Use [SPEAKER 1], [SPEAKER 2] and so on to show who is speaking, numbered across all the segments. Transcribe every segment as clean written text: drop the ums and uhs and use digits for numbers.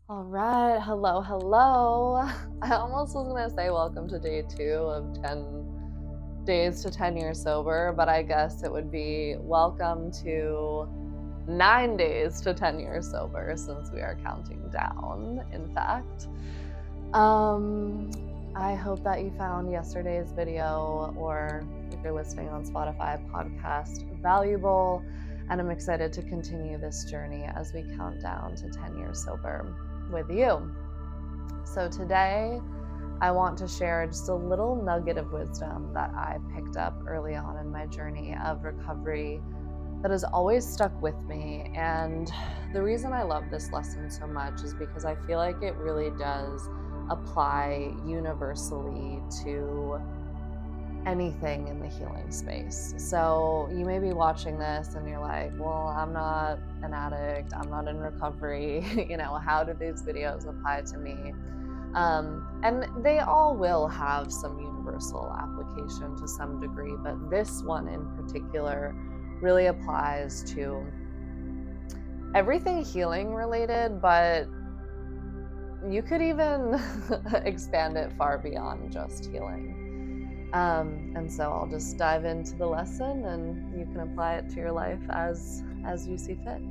[SPEAKER 1] All right, hello. I almost was gonna say welcome to day 2 of 10 days to 10 years sober, but I guess it would be welcome to 9 days to 10 years sober since we are counting down, in fact. I hope that you found yesterday's video, or if you're listening on Spotify podcast, valuable, and I'm excited to continue this journey as we count down to 10 years sober with you. So today I want to share just a little nugget of wisdom that I picked up early on in my journey of recovery that has always stuck with me. And the reason I love this lesson so much is because I feel like it really does apply universally to anything in the healing space. So you may be watching this and you're like, well, I'm not an addict, I'm not in recovery, how do these videos apply to me? And they all will have some universal application to some degree, but this one in particular really applies to everything healing related, but you could even expand it far beyond just healing. And so I'll just dive into the lesson and you can apply it to your life as you see fit.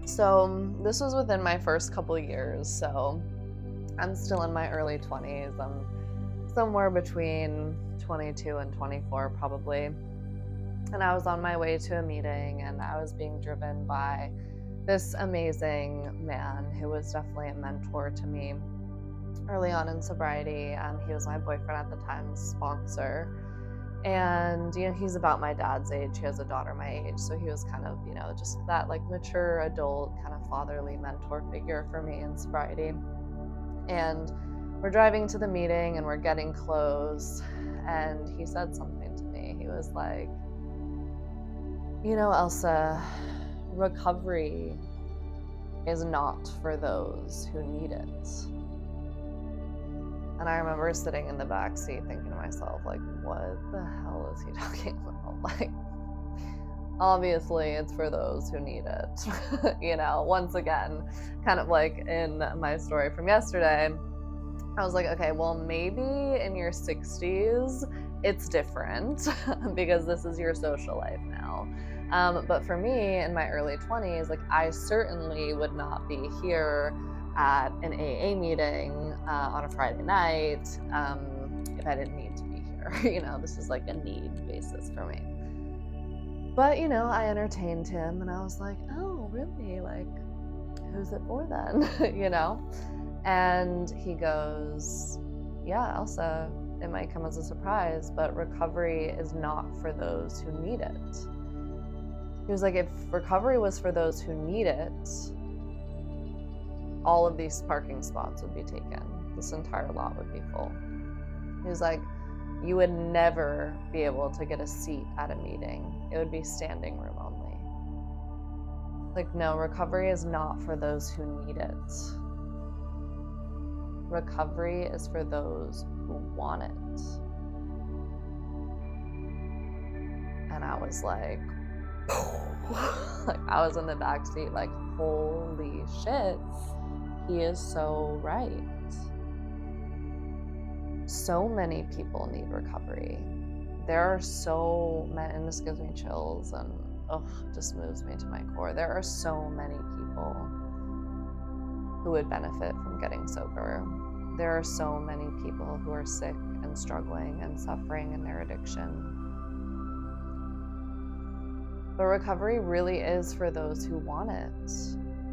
[SPEAKER 1] So this was within my first couple years. So I'm still in my early 20s. I'm somewhere between 22 and 24 probably. And I was on my way to a meeting and I was being driven by this amazing man who was definitely a mentor to me early on in sobriety. He was my boyfriend at the time's sponsor. And, he's about my dad's age. He has a daughter my age. So he was kind of, just that like mature adult kind of fatherly mentor figure for me in sobriety. And we're driving to the meeting and we're getting close. And he said something to me. He was like, Elsa, recovery is not for those who need it. And I remember sitting in the back seat thinking to myself, like, what the hell is he talking about? Like, obviously it's for those who need it. Once again, kind of like in my story from yesterday, I was like, okay, well, maybe in your 60s it's different because this is your social life now. But for me, in my early 20s, like, I certainly would not be here at an AA meeting on a Friday night if I didn't need to be here. This is like a need basis for me. But, I entertained him and I was like, oh, really? Like, who's it for then? And he goes, yeah, Elsa, it might come as a surprise, but recovery is not for those who need it. He was like, if recovery was for those who need it, all of these parking spots would be taken. This entire lot would be full. He was like, you would never be able to get a seat at a meeting. It would be standing room only. Like, no, recovery is not for those who need it. Recovery is for those who want it. And I was like, I was in the back seat like, holy shit, he is so right. So many people need recovery. There are so many, and this gives me chills and just moves me to my core. There are so many people who would benefit from getting sober. There are so many people who are sick and struggling and suffering in their addiction. But recovery really is for those who want it.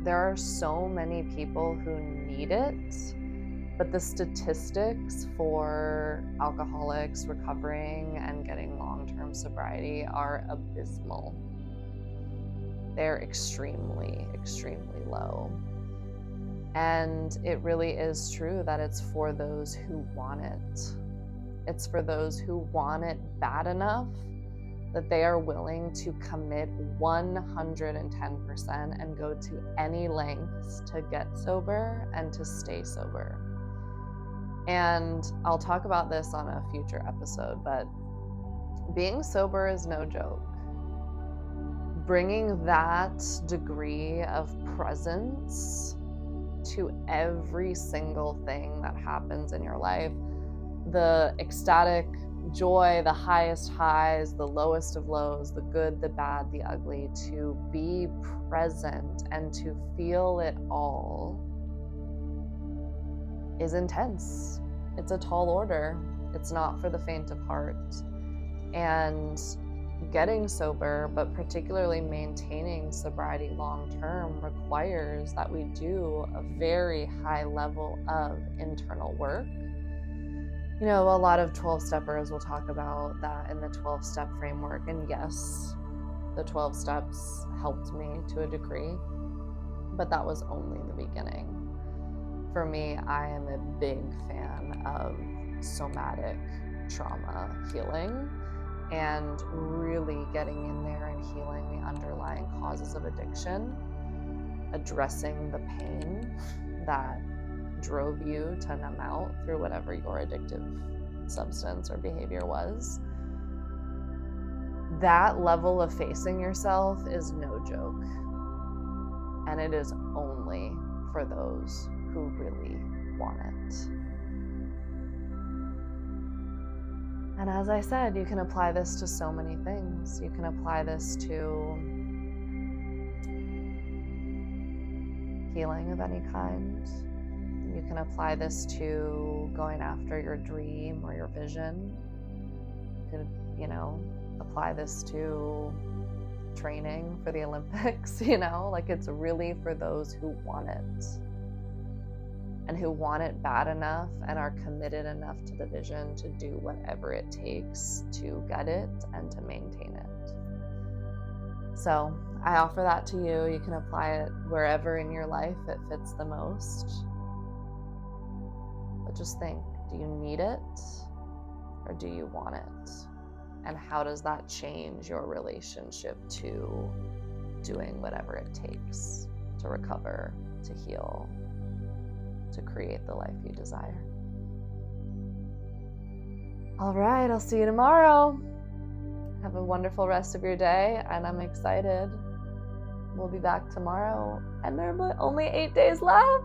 [SPEAKER 1] There are so many people who need it, but the statistics for alcoholics recovering and getting long-term sobriety are abysmal. They're extremely, extremely low. And it really is true that it's for those who want it. It's for those who want it bad enough that they are willing to commit 110% and go to any lengths to get sober and to stay sober. And I'll talk about this on a future episode, but being sober is no joke. Bringing that degree of presence to every single thing that happens in your life, the ecstatic joy, the highest highs, the lowest of lows, the good, the bad, the ugly, to be present and to feel it all is intense. It's a tall order. It's not for the faint of heart. And getting sober, but particularly maintaining sobriety long term, requires that we do a very high level of internal work. You know, a lot of 12-steppers will talk about that in the 12-step framework. And yes, the 12 steps helped me to a degree, but that was only the beginning. For me, I am a big fan of somatic trauma healing and really getting in there and healing the underlying causes of addiction, addressing the pain that drove you to numb out through whatever your addictive substance or behavior was. That level of facing yourself is no joke. And it is only for those who really want it. And as I said, you can apply this to so many things. You can apply this to healing of any kind. You can apply this to going after your dream or your vision. You could, apply this to training for the Olympics, like it's really for those who want it and who want it bad enough and are committed enough to the vision to do whatever it takes to get it and to maintain it. So I offer that to you. You can apply it wherever in your life it fits the most. But just think, do you need it or do you want it? And how does that change your relationship to doing whatever it takes to recover, to heal, to create the life you desire? All right, I'll see you tomorrow. Have a wonderful rest of your day, and I'm excited. We'll be back tomorrow, and there are only 8 days left.